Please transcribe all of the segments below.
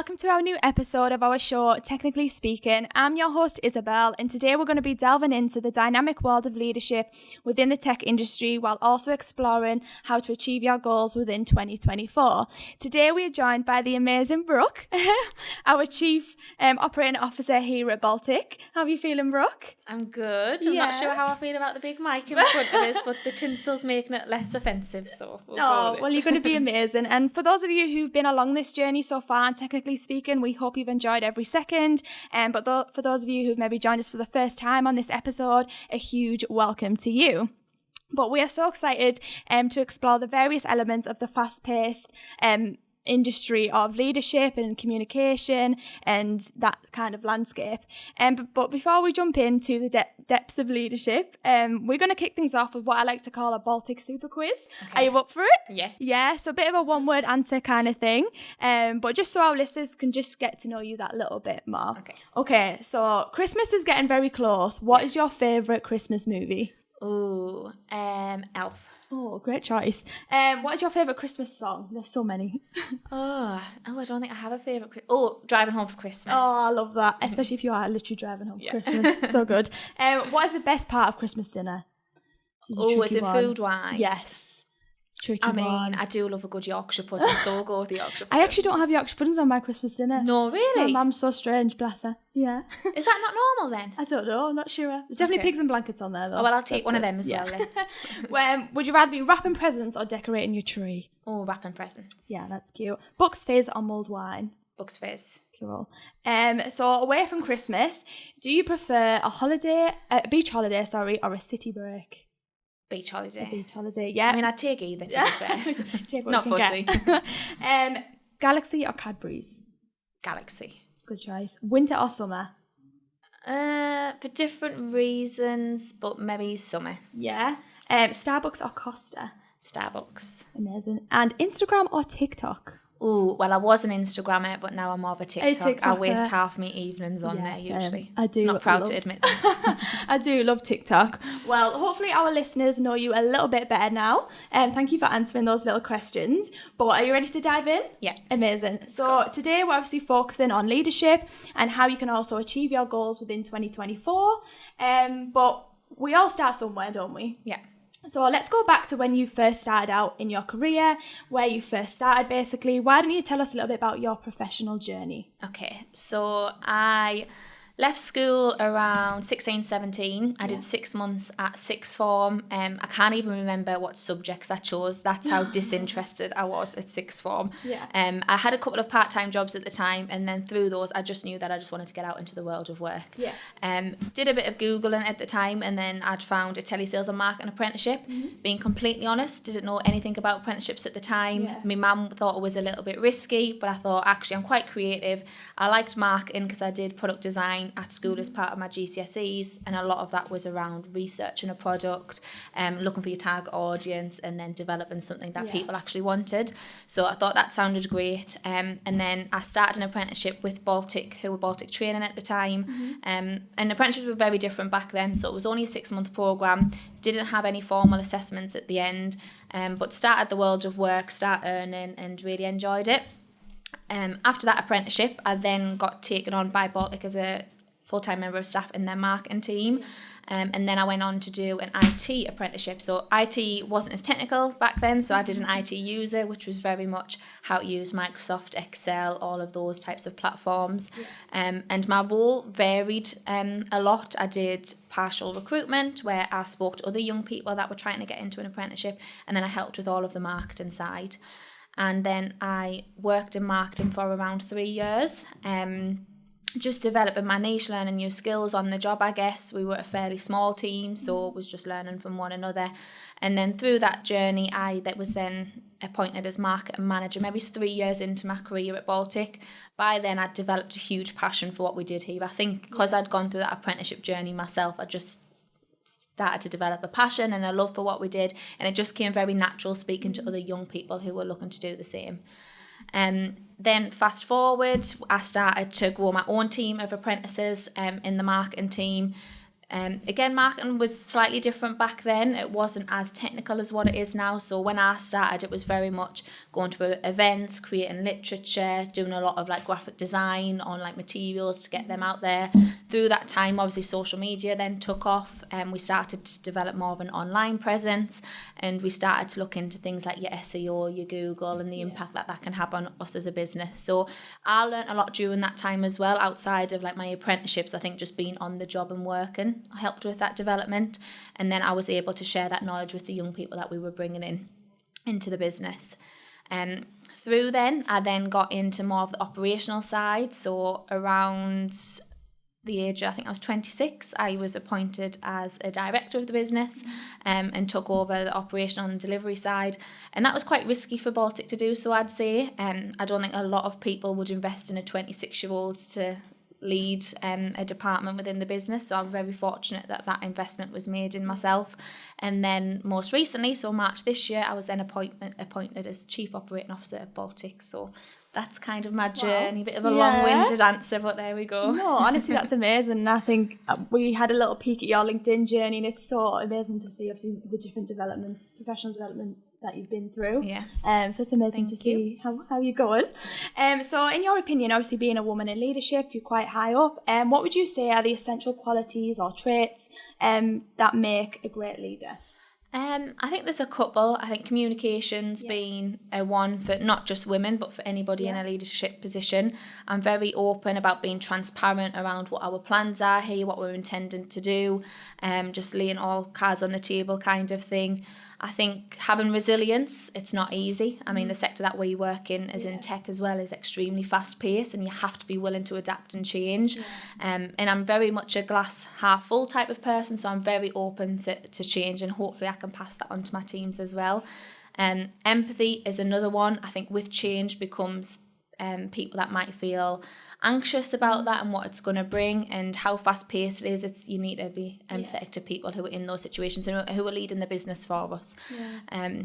welcome to our new episode of our show, Technically Speaking. I'm your host, Isabel, and today we're going to be delving into the dynamic world of leadership within the tech industry while also exploring how to achieve your goals within 2024. Today we are joined by the amazing Brooke, our Chief Operating Officer here at Baltic. How are you feeling, Brooke? I'm good. I'm not sure how I feel about the big mic in front of us, but the tinsel's making it less offensive, so we'll go with it. Well, you're going to be amazing. And for those of you who've been along this journey so far, and Technically Speaking, we hope you've enjoyed every second. But for those of you who've maybe joined us for the first time on this episode, a huge welcome to you. But we are so excited to explore the various elements of the fast-paced industry of leadership and communication and that kind of landscape. But before we jump into the depths of leadership, we're going to kick things off with what I like to call a Baltic super quiz. Okay. Are you up for it? Yes. Yeah, so a bit of a one-word answer kind of thing. But just so our listeners can just get to know you that little bit more. Okay, so Christmas is getting very close. What is your favourite Christmas movie? Ooh, Elf. Oh, great choice. What is your favourite Christmas song? There's so many. I don't think I have a favourite. Driving Home for Christmas. Oh, I love that. Especially if you are literally driving home for Christmas. So good. what is the best part of Christmas dinner? Is it food-wise? Yes. It's tricky. I do love a good Yorkshire pudding, so I'll go with the Yorkshire pudding. I actually don't have Yorkshire puddings on my Christmas dinner. No, really? My mum's so strange, bless her. Yeah. Is that not normal then? I don't know, I'm not sure. There's definitely pigs and blankets on there though. Oh, well, I'll take one of them as well then. Would you rather be wrapping presents or decorating your tree? Oh, wrapping presents. Yeah, that's cute. Bucks fizz or mulled wine? Bucks fizz. Cool. So away from Christmas, do you prefer a beach holiday, or a city break? Beach holiday. A beach holiday, yeah. I mean, I'd take either, to be fair. Take what not you can fussy. Get. Galaxy or Cadbury's? Galaxy. Good choice. Winter or summer? For different reasons, but maybe summer. Yeah. Starbucks or Costa? Starbucks. Amazing. And Instagram or TikTok? Oh, well, I was an Instagrammer, but now I'm more of a TikTok. I waste half my evenings on there usually. I do. Not proud to admit that. I do love TikTok. Well, hopefully our listeners know you a little bit better now. Thank you for answering those little questions. But are you ready to dive in? Yeah. Amazing. So today we're obviously focusing on leadership and how you can also achieve your goals within 2024. But we all start somewhere, don't we? Yeah. So let's go back to when you first started out in your career, where you first started basically. Why don't you tell us a little bit about your professional journey? Okay, so I left school around 16, 17. I did 6 months at sixth form. I can't even remember what subjects I chose. That's how disinterested I was at sixth form. Yeah. I had a couple of part-time jobs at the time, and then through those, I just knew that I just wanted to get out into the world of work. Yeah. Did a bit of Googling at the time, and then I'd found a telesales and marketing apprenticeship. Mm-hmm. Being completely honest, didn't know anything about apprenticeships at the time. Yeah. My mum thought it was a little bit risky, but I thought, actually, I'm quite creative. I liked marketing because I did product design at school as part of my GCSEs, and a lot of that was around researching a product, looking for your target audience, and then developing something that people actually wanted. So I thought that sounded great, and then I started an apprenticeship with Baltic, who were Baltic training at the time. Mm-hmm. And apprenticeships were very different back then, so it was only a 6-month programme, didn't have any formal assessments at the end, but started the world of work, started earning, and really enjoyed it. After that apprenticeship, I then got taken on by Baltic as a full-time member of staff in their marketing team, and then I went on to do an IT apprenticeship. So IT wasn't as technical back then, so I did an IT user, which was very much how to use Microsoft, Excel, all of those types of platforms. And my role varied a lot. I did partial recruitment, where I spoke to other young people that were trying to get into an apprenticeship, and then I helped with all of the marketing side. And then I worked in marketing for around 3 years, just developing my niche, learning new skills on the job, I guess. We were a fairly small team, so it was just learning from one another. And then through that journey, I was then appointed as marketing manager, maybe 3 years into my career at Baltic. By then, I'd developed a huge passion for what we did here. I think because I'd gone through that apprenticeship journey myself, I just started to develop a passion and a love for what we did, and it just came very natural speaking to other young people who were looking to do the same. Then fast forward, I started to grow my own team of apprentices in the marketing team. Again, marketing was slightly different back then. It wasn't as technical as what it is now. So when I started, it was very much going to events, creating literature, doing a lot of like graphic design on like materials to get them out there. Through that time, obviously social media then took off, and we started to develop more of an online presence, and we started to look into things like your SEO, your Google, and the impact that that can have on us as a business. So I learned a lot during that time as well, outside of like my apprenticeships. I think just being on the job and working helped with that development, and then I was able to share that knowledge with the young people that we were bringing into the business. Through then, I then got into more of the operational side. So around the age, I think I was 26, I was appointed as a director of the business, and took over the operational and delivery side. And that was quite risky for Baltic to do, so I'd say. I don't think a lot of people would invest in a 26-year-old to lead a department within the business. So I'm very fortunate that that investment was made in myself. And then most recently, so March this year, I was then appointed as Chief Operating Officer at Baltic. So that's kind of my journey. Bit of a long-winded answer, but there we go. No, honestly, that's amazing. And I think we had a little peek at your LinkedIn journey, and it's so amazing to see, obviously, the different developments, professional developments that you've been through. Yeah. So it's amazing to see how you're going. So in your opinion, obviously being a woman in leadership, you're quite high up. What would you say are the essential qualities or traits that make a great leader? I think there's a couple. I think communications being a one for not just women, but for anybody in a leadership position. I'm very open about being transparent around what our plans are here, what we're intending to do, just laying all cards on the table kind of thing. I think having resilience, it's not easy. I mean, the sector that we work in, as in tech as well, is extremely fast paced, and you have to be willing to adapt and change. And I'm very much a glass half full type of person, so I'm very open to change, and hopefully I can pass that on to my teams as well. Empathy is another one. I think with change becomes people that might feel anxious about that and what it's going to bring and how fast paced it is. You need to be empathetic to people who are in those situations and who are leading the business for us.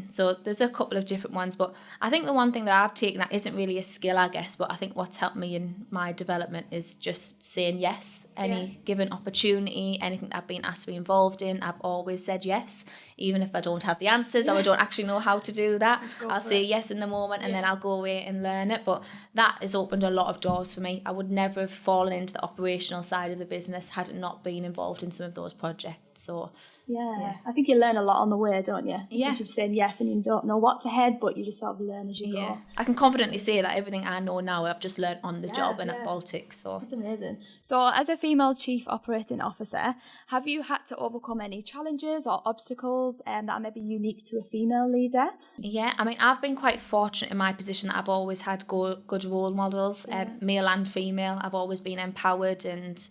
So there's a couple of different ones, but I think the one thing that I've taken that isn't really a skill, I guess, but I think what's helped me in my development is just saying yes. Any given opportunity, anything that I've been asked to be involved in, I've always said yes, even if I don't have the answers or I don't actually know how to do that. I'll say yes in the moment, and then I'll go away and learn it. But that has opened a lot of doors for me. I would never have fallen into the operational side of the business had it not been involved in some of those projects. So I think you learn a lot on the way, don't you? Especially saying yes and you don't know what to head, but you just sort of learn as you go. I can confidently say that everything I know now I've just learned on the job and at Baltic. So that's amazing. So as a female Chief Operating Officer, have you had to overcome any challenges or obstacles that are maybe unique to a female leader? Yeah, I mean, I've been quite fortunate in my position that I've always had good role models, male and female. I've always been empowered and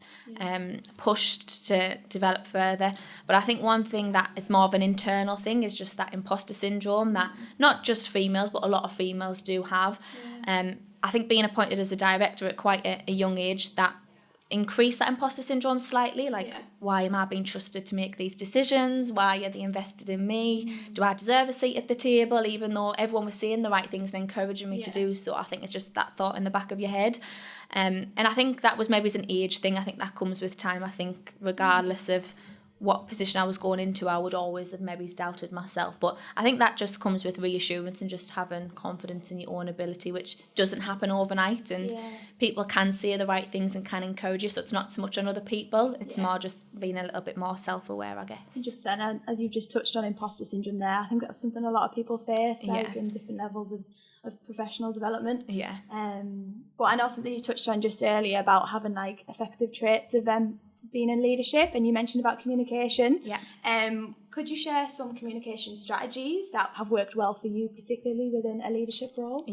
pushed to develop further. But I think one thing that is more of an internal thing is just that imposter syndrome that not just females, but a lot of females do have. I think being appointed as a director at quite a young age, that increased that imposter syndrome slightly. Why am I being trusted to make these decisions? Why are they invested in me? Do I deserve a seat at the table, even though everyone was saying the right things and encouraging me to do so? I think it's just that thought in the back of your head. And I think that was maybe an age thing. I think that comes with time. I think regardless of what position I was going into, I would always have maybe doubted myself. But I think that just comes with reassurance and just having confidence in your own ability, which doesn't happen overnight. And people can say the right things and can encourage you. So it's not so much on other people. It's more just being a little bit more self-aware, I guess. 100%. And as you've just touched on imposter syndrome there, I think that's something a lot of people face, in different levels of professional development. But I know something you touched on just earlier about having effective traits of being in leadership, and you mentioned about communication. Could you share some communication strategies that have worked well for you, particularly within a leadership role?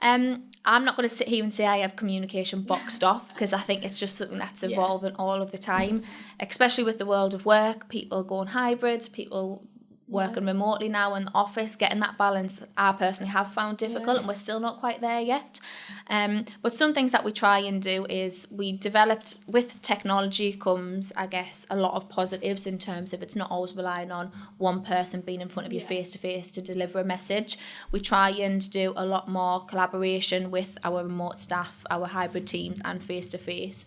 I'm not going to sit here and say I have communication boxed off, because I think it's just something that's evolving all of the time, especially with the world of work, people going hybrid, people working remotely now in the office, getting that balance I personally have found difficult, and we're still not quite there yet. But some things that we try and do is we developed, with technology comes, I guess, a lot of positives in terms of it's not always relying on one person being in front of you face to face to deliver a message. We try and do a lot more collaboration with our remote staff, our hybrid teams, and face to face.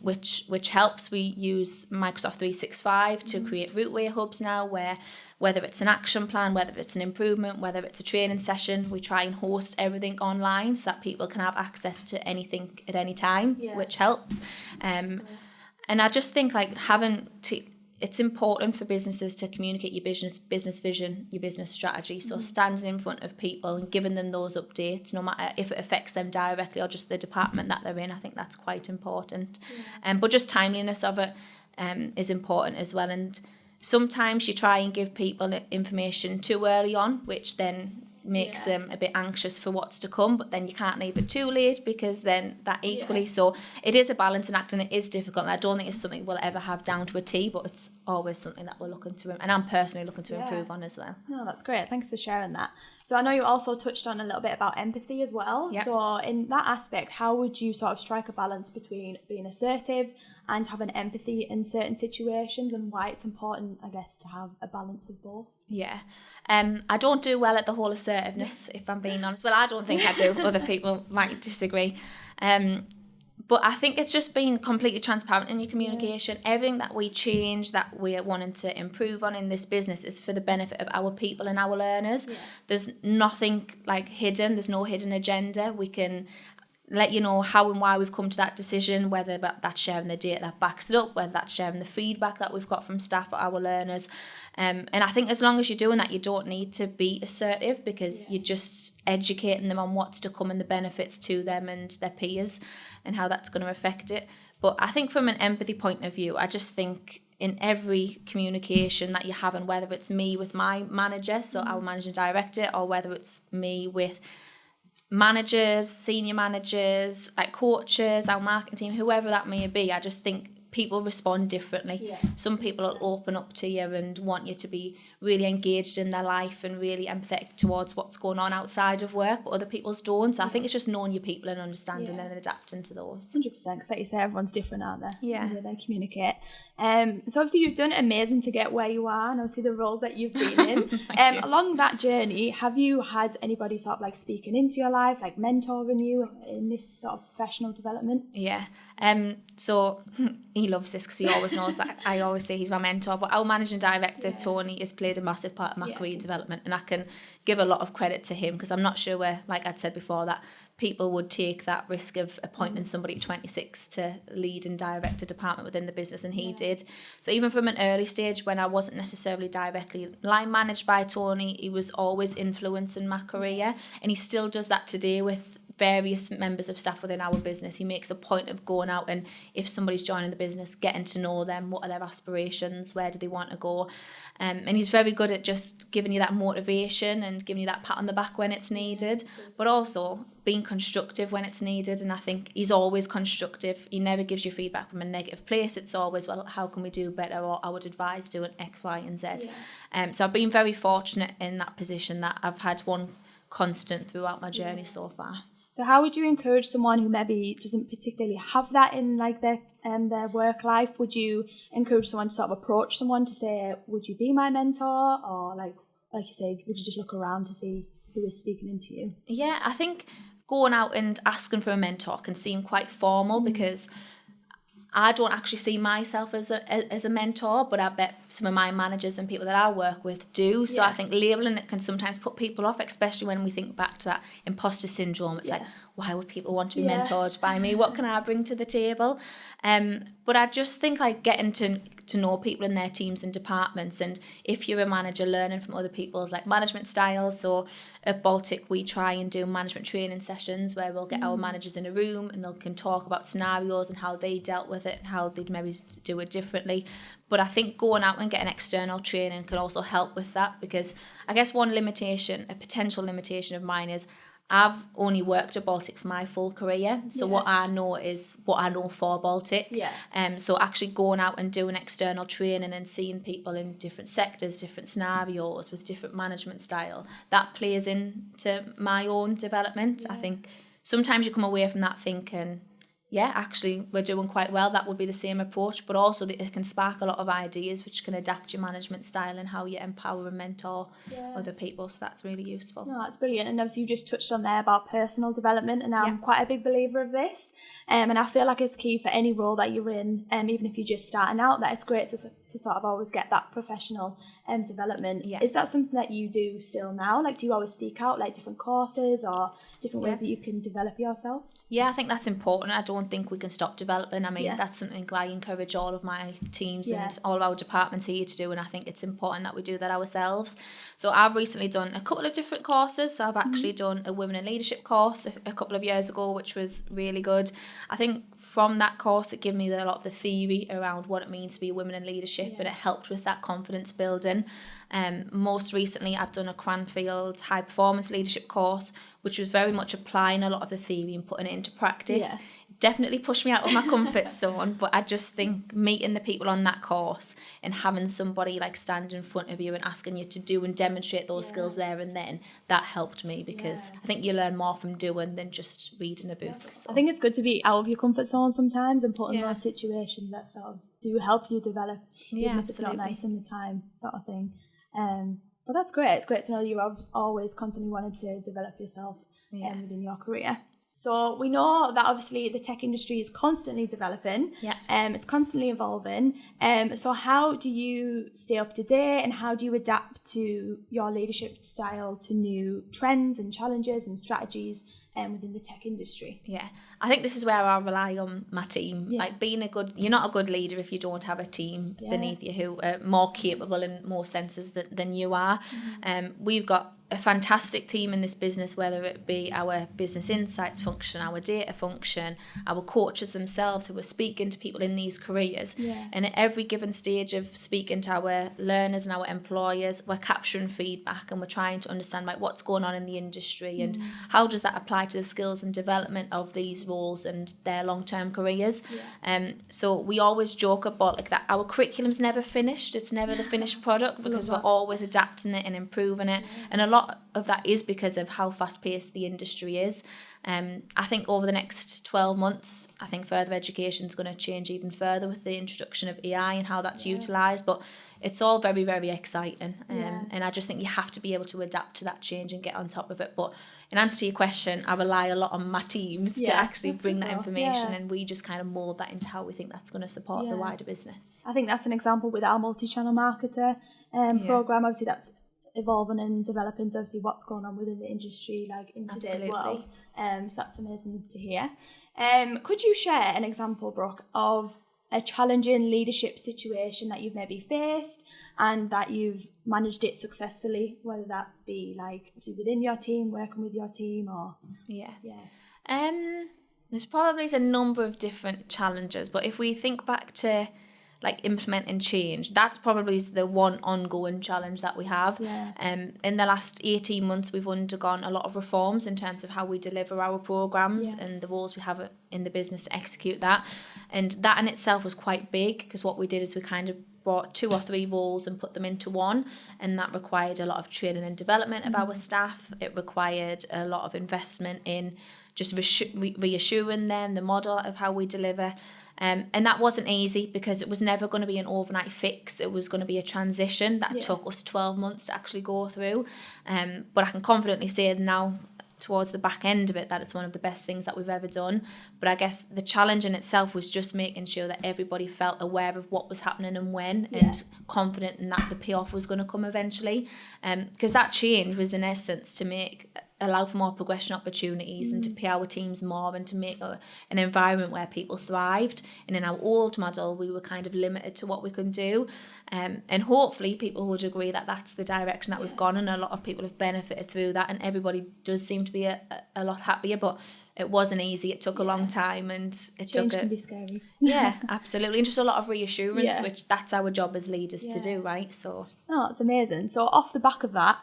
which helps. We use Microsoft 365 to create routeway hubs now, where whether it's an action plan, whether it's an improvement, whether it's a training session, we try and host everything online so that people can have access to anything at any time, which helps. And I just think like it's important for businesses to communicate your business vision, your business strategy. So standing in front of people and giving them those updates, no matter if it affects them directly or just the department that they're in, I think that's quite important. But just timeliness of it is important as well. And sometimes you try and give people information too early on, which then makes them a bit anxious for what's to come, but then you can't leave it too late, because then that equally so it is a balancing act, and it is difficult, and I don't think it's something we'll ever have down to a T, but it's always something that we're looking to, and I'm personally looking to improve on as well. No, that's great, thanks for sharing that. So I know you also touched on a little bit about empathy as well. So in that aspect, how would you sort of strike a balance between being assertive and having empathy in certain situations, and why it's important, I guess, to have a balance of both? I don't do well at the whole assertiveness, if I'm being honest. Well, I don't think I do. Other people might disagree. But I think it's just being completely transparent in your communication. Everything that we change, that we're wanting to improve on in this business, is for the benefit of our people and our learners. There's nothing like hidden. There's no hidden agenda. We can let you know how and why we've come to that decision, whether that's sharing the data that backs it up, whether that's sharing the feedback that we've got from staff or our learners. And I think as long as you're doing that, you don't need to be assertive, because you're just educating them on what's to come and the benefits to them and their peers and how that's going to affect it. But I think from an empathy point of view, I just think in every communication that you're having, whether it's me with my manager, so our managing director, or whether it's me with managers, senior managers, like coaches, our marketing team, whoever that may be, I just think people respond differently. Some people will open up to you and want you to be really engaged in their life and really empathetic towards what's going on outside of work, but other people's don't. So I think it's just knowing your people and understanding and adapting to those. 100%, because like you say, everyone's different, aren't they? The way they communicate. So obviously you've done amazing to get where you are, and obviously the roles that you've been in. Along that journey, have you had anybody sort of like speaking into your life, like mentoring you in this sort of professional development? So he loves this because he always knows that I always say he's my mentor, but our managing director, Tony, has played a massive part of my career development, and I can give a lot of credit to him, because I'm not sure where, like I'd said before, that people would take that risk of appointing somebody at 26 to lead and direct a department within the business, and he did. So even from an early stage, when I wasn't necessarily directly line managed by Tony, he was always influencing my career, and he still does that today with various members of staff within our business. He makes a point of going out, and if somebody's joining the business, getting to know them, what are their aspirations, where do they want to go, and he's very good at just giving you that motivation and giving you that pat on the back when it's needed, but also being constructive when it's needed. And I think he's always constructive. He never gives you feedback from a negative place. It's always, well, how can we do better, or I would advise doing X, Y and Z. So I've been very fortunate in that position, that I've had one constant throughout my journey so far. So how would you encourage someone who maybe doesn't particularly have that in like their work life? Would you encourage someone to sort of approach someone to say, would you be my mentor? Or like you say, would you just look around to see who is speaking into you? Yeah, I think going out and asking for a mentor can seem quite formal, because I don't actually see myself as a mentor, but I bet some of my managers and people that I work with do. So I think labelling it can sometimes put people off, especially when we think back to that imposter syndrome. It's like, why would people want to be mentored by me? What can I bring to the table? But I just think like getting to know people in their teams and departments, and if you're a manager, learning from other people's like management styles. So at Baltic, we try and do management training sessions where we'll get our managers in a room and they can talk about scenarios and how they dealt with it and how they'd maybe do it differently. But I think going out and getting external training can also help with that, because I guess one limitation, a potential limitation of mine, is I've only worked at Baltic for my full career, so what I know is what I know for Baltic. So actually going out and doing external training and seeing people in different sectors, different scenarios with different management style, that plays into my own development. I think sometimes you come away from that thinking, yeah, actually we're doing quite well. That would be the same approach, but also it can spark a lot of ideas which can adapt your management style and how you empower and mentor other people. So that's really useful. No, that's brilliant. And obviously you just touched on there about personal development, and I'm quite a big believer of this. And I feel like it's key for any role that you're in, even if you're just starting out, that it's great to sort of always get that professional development. Yeah. Is that something that you do still now? Like, do you always seek out like different courses or different ways that you can develop yourself? Yeah, I think that's important. I don't think we can stop developing. I mean, that's something I encourage all of my teams and all of our departments here to do, and I think it's important that we do that ourselves. So I've recently done a couple of different courses. So I've actually done a Women in Leadership course a couple of years ago, which was really good. I think from that course, it gave me a lot of the theory around what it means to be a woman in leadership, and it helped with that confidence building. Most recently, I've done a Cranfield high performance leadership course, which was very much applying a lot of the theory and putting it into practice. Yeah. Definitely pushed me out of my comfort zone, but I just think meeting the people on that course and having somebody like stand in front of you and asking you to do and demonstrate those skills there and then, that helped me, because I think you learn more from doing than just reading a book. So. I think it's good to be out of your comfort zone sometimes and put in those situations that sort of do help you develop, even if it's not nice in the time, sort of thing. But that's great. It's great to know you've always constantly wanted to develop yourself within your career. So we know that obviously the tech industry is constantly developing. It's constantly evolving. So how do you stay up to date, and how do you adapt to your leadership style to new trends and challenges and strategies within the tech industry? Yeah, I think this is where I rely on my team. Like you're not a good leader if you don't have a team beneath you who are more capable in more senses than you are. We've got a fantastic team in this business, whether it be our business insights function, our data function, our coaches themselves who are speaking to people in these careers. And at every given stage of speaking to our learners and our employers, we're capturing feedback and we're trying to understand like what's going on in the industry and how does that apply to the skills and development of these roles and their long-term careers. So we always joke about like that our curriculum's never finished. It's never the finished product, because we're always adapting it and improving it. And a lot of that is because of how fast-paced the industry is. I think over the next 12 months, I think further education is going to change even further with the introduction of AI and how that's utilised. But it's all very, very exciting. And I just think you have to be able to adapt to that change and get on top of it. But in answer to your question, I rely a lot on my teams to actually bring that information, and we just kind of mould that into how we think that's going to support the wider business. I think that's an example with our multi-channel marketer programme. Obviously, that's evolving and developing to obviously what's going on within the industry like in today's world. So that's amazing to hear. Could you share an example, Brooke, of a challenging leadership situation that you've maybe faced and that you've managed it successfully, whether that be like within your team, working with your team, or there's probably a number of different challenges, but if we think back to like implementing change, that's probably the one ongoing challenge that we have. In the last 18 months, we've undergone a lot of reforms in terms of how we deliver our programs and the roles we have in the business to execute that. And that in itself was quite big, because what we did is we kind of brought 2 or 3 roles and put them into one, and that required a lot of training and development of our staff. It required a lot of investment in just reassuring them the model of how we deliver. And that wasn't easy, because it was never going to be an overnight fix. It was going to be a transition that took us 12 months to actually go through. But I can confidently say now, towards the back end of it, that it's one of the best things that we've ever done. But I guess the challenge in itself was just making sure that everybody felt aware of what was happening and when, and confident in that the payoff was going to come eventually. Because that change was in essence to allow for more progression opportunities and to pay our teams more and to make an environment where people thrived. And in our old model, we were kind of limited to what we could do. And hopefully people would agree that that's the direction that we've gone, and a lot of people have benefited through that, and everybody does seem to be a lot happier. But it wasn't easy. It took a long time, and change can be scary. Yeah, absolutely. And just a lot of reassurance, which that's our job as leaders to do, right? So that's amazing. So off the back of that,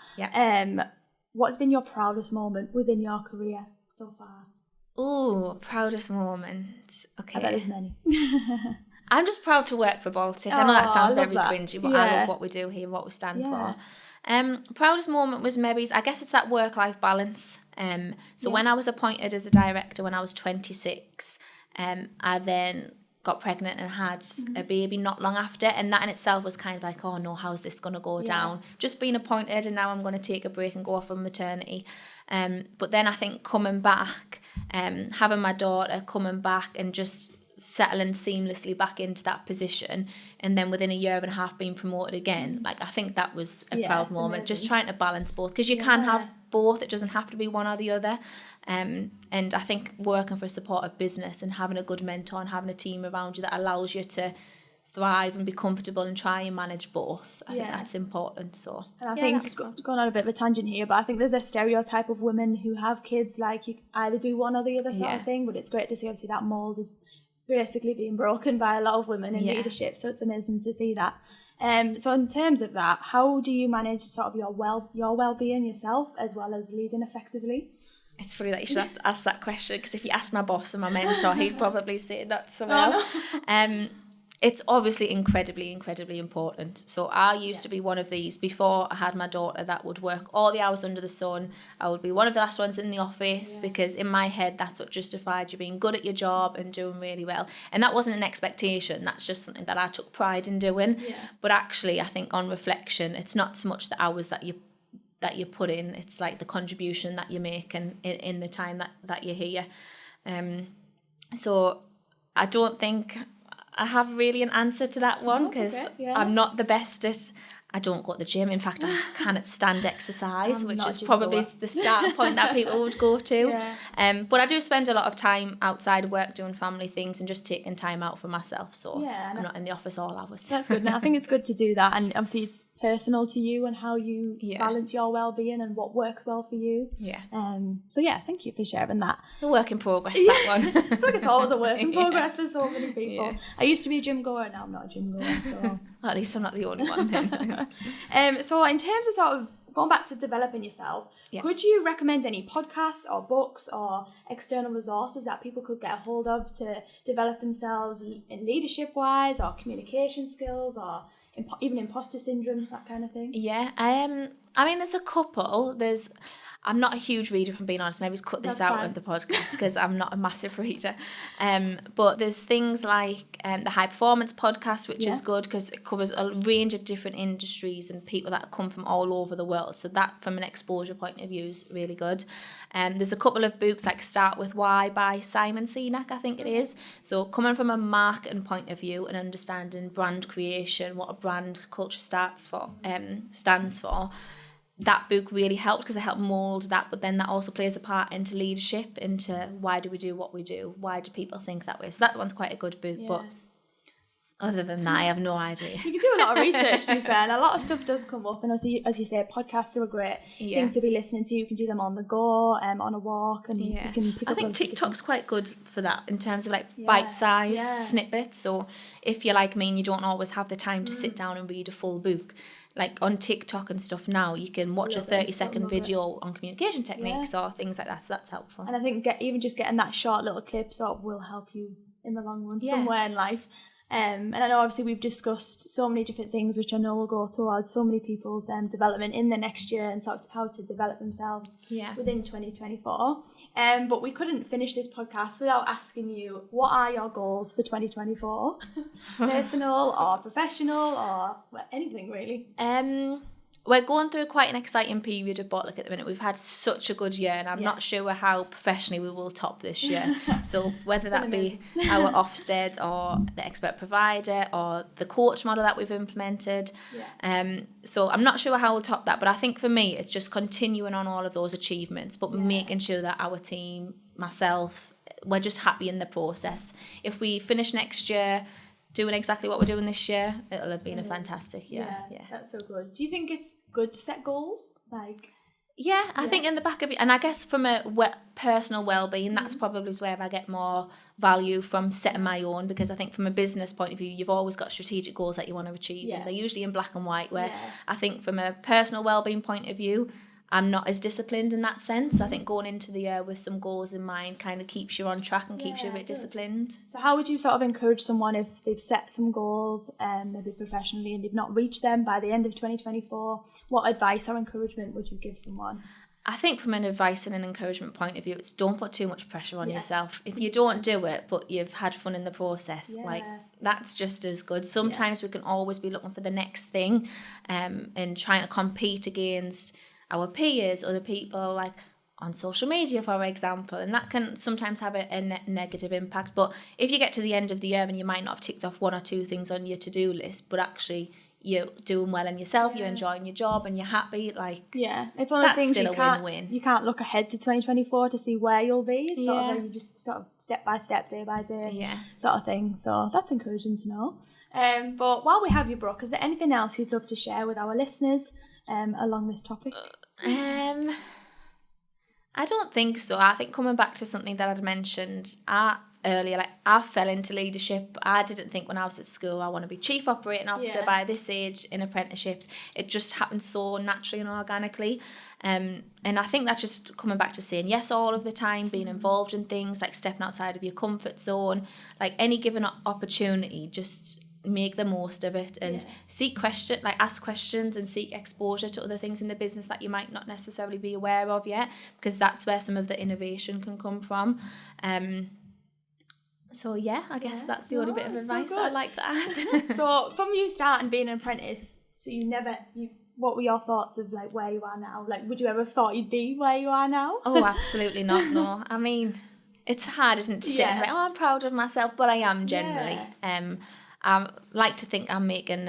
what's been your proudest moment within your career so far? Oh, proudest moment. Okay. I bet there's many. I'm just proud to work for Baltic. I know that sounds very cringy, but I love what we do here, what we stand for. Proudest moment was maybe, I guess it's that work-life balance. So when I was appointed as a director when I was 26, I then got pregnant and had a baby not long after, and that in itself was kind of like, oh no, how's this going to go down? Just being appointed, and now I'm going to take a break and go off on maternity. But then I think coming back, having my daughter, coming back and just settling seamlessly back into that position, and then within a year and a half being promoted again, like I think that was a proud moment. Amazing. Just trying to balance both, because you can have both, it doesn't have to be one or the other. And I think working for a supportive business and having a good mentor and having a team around you that allows you to thrive and be comfortable and try and manage both, I think that's important. So, and I think going on a bit of a tangent here, but I think there's a stereotype of women who have kids, like you either do one or the other sort of thing, but it's great to see obviously that mould is basically being broken by a lot of women in leadership, so it's amazing to see that. So in terms of that, how do you manage sort of your well-being yourself as well as leading effectively? It's funny that you should have to ask that question, because if you ask my boss and my mentor, he'd probably say that somehow. It's obviously incredibly, incredibly important. So I used to be one of these, before I had my daughter, that would work all the hours under the sun. I would be one of the last ones in the office, because in my head, that's what justified you being good at your job and doing really well. And that wasn't an expectation. That's just something that I took pride in doing. But actually, I think on reflection, it's not so much the hours that you put in, it's like the contribution that you make and in the time that you're here. So I don't think I have really an answer to that one, because I'm not the best at, I don't go to the gym. In fact, I cannot stand exercise, which is probably the starting point that people would go to. But I do spend a lot of time outside of work doing family things and just taking time out for myself. So I'm not in the office all hours. That's good. Now, I think it's good to do that. And obviously it's personal to you and how you balance your well-being and what works well for you. So thank you for sharing that. A work in progress, that one. I feel like it's always a work in progress for so many people. I used to be a gym goer, now I'm not a gym goer, so well, at least I'm not the only one then. So in terms of sort of going back to developing yourself, could you recommend any podcasts or books or external resources that people could get a hold of to develop themselves in leadership wise, or communication skills, or even imposter syndrome, that kind of thing? I mean, there's a couple. I'm not a huge reader, if I'm being honest. Maybe cut this out of the podcast, because I'm not a massive reader. But there's things like the High Performance podcast, which is good because it covers a range of different industries and people that come from all over the world. So that, from an exposure point of view, is really good. There's a couple of books like Start With Why by Simon Sinek, I think it is. So coming from a marketing point of view and understanding brand creation, what a brand culture stands for, that book really helped, because it helped mould that, but then that also plays a part into leadership, into why do we do what we do, why do people think that way. So that one's quite a good book, but other than that, I have no idea. You can do a lot of research, to be fair, and a lot of stuff does come up, and obviously, as you say, podcasts are a great thing to be listening to. You can do them on the go, on a walk, and you can pick up. I think TikTok's quite good for that, in terms of like bite-sized snippets. So if you're like me and you don't always have the time to sit down and read a full book, like on TikTok and stuff now, you can watch a 30-second video on communication techniques or things like that, so that's helpful. And I think even just getting that short little clip sort of will help you in the long run somewhere in life. And I know obviously we've discussed so many different things, which I know will go towards so many people's development in the next year and sort of how to develop themselves within 2024. But we couldn't finish this podcast without asking you, what are your goals for 2024? Personal or professional or anything really? We're going through quite an exciting period of Baltic at the minute. We've had such a good year, and I'm not sure how professionally we will top this year. So whether that be our Ofsted or the expert provider or the coach model that we've implemented. So I'm not sure how we'll top that, but I think for me, it's just continuing on all of those achievements, but making sure that our team, myself, we're just happy in the process. If we finish next year doing exactly what we're doing this year, it'll have been a fantastic year. Yeah, that's so good. Do you think it's good to set goals? I think in the back of it, and I guess from a personal well-being, that's probably where I get more value from setting my own, because I think from a business point of view, you've always got strategic goals that you want to achieve, and they're usually in black and white, where I think from a personal well-being point of view, I'm not as disciplined in that sense. I think going into the year with some goals in mind kind of keeps you on track and keeps you a bit disciplined. So how would you sort of encourage someone if they've set some goals, maybe professionally, and they've not reached them by the end of 2024? What advice or encouragement would you give someone? I think from an advice and an encouragement point of view, it's don't put too much pressure on yourself. If you don't do it, but you've had fun in the process, like that's just as good. Sometimes we can always be looking for the next thing, and trying to compete against our peers, other people, like on social media, for example, and that can sometimes have a negative impact. But if you get to the end of the year and you might not have ticked off 1 or 2 things on your to-do list, but actually you're doing well in yourself, you're enjoying your job and you're happy, like it's one of those things still you can't look ahead to 2024 to see where you'll be. It's sort of like you just sort of step by step, day by day sort of thing. So that's encouraging to know. But while we have you, Brooke, is there anything else you'd love to share with our listeners along this topic? I don't think so. I think coming back to something that I'd mentioned earlier, like I fell into leadership. I didn't think when I was at school I want to be chief operating officer by this age in apprenticeships. It just happened so naturally and organically. And I think that's just coming back to saying yes all of the time, being involved in things, like stepping outside of your comfort zone, like any given opportunity, just make the most of it and ask questions and seek exposure to other things in the business that you might not necessarily be aware of yet, because that's where some of the innovation can come from. So I guess that's the only bit of advice I'd like to add. So from you starting being an apprentice, so what were your thoughts of like where you are now? Like, would you ever have thought you'd be where you are now? Oh, absolutely not. No, I mean, it's hard, isn't it, to say like, I'm proud of myself, but I am generally. I like to think I'm making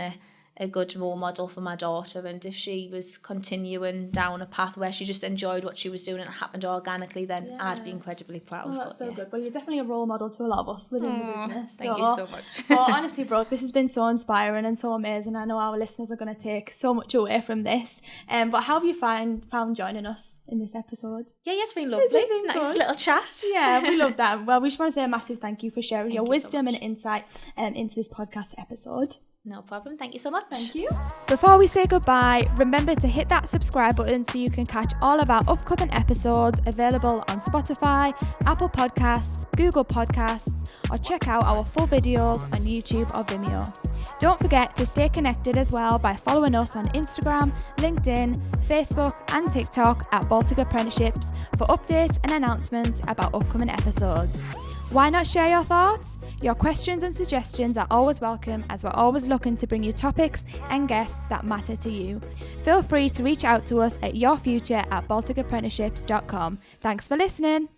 a good role model for my daughter, and if she was continuing down a path where she just enjoyed what she was doing and it happened organically, then I'd be incredibly proud. Oh, that's so good. Well, you're definitely a role model to a lot of us within the business. Thank you so much. Well, honestly, Brooke, this has been so inspiring and so amazing. I know our listeners are going to take so much away from this. But how have you found joining us in this episode? Yeah, it's been lovely. It's been nice little chat. Yeah, we love that. Well, we just want to say a massive thank you for sharing your wisdom and insight into this podcast episode. No problem. Thank you so much. Thank you. Before we say goodbye, remember to hit that subscribe button so you can catch all of our upcoming episodes available on Spotify, Apple Podcasts, Google Podcasts, or check out our full videos on YouTube or Vimeo. Don't forget to stay connected as well by following us on Instagram, LinkedIn, Facebook and TikTok at Baltic Apprenticeships for updates and announcements about upcoming episodes. Why not share your thoughts? Your questions and suggestions are always welcome, as we're always looking to bring you topics and guests that matter to you. Feel free to reach out to us at yourfuture@balticapprenticeships.com. Thanks for listening.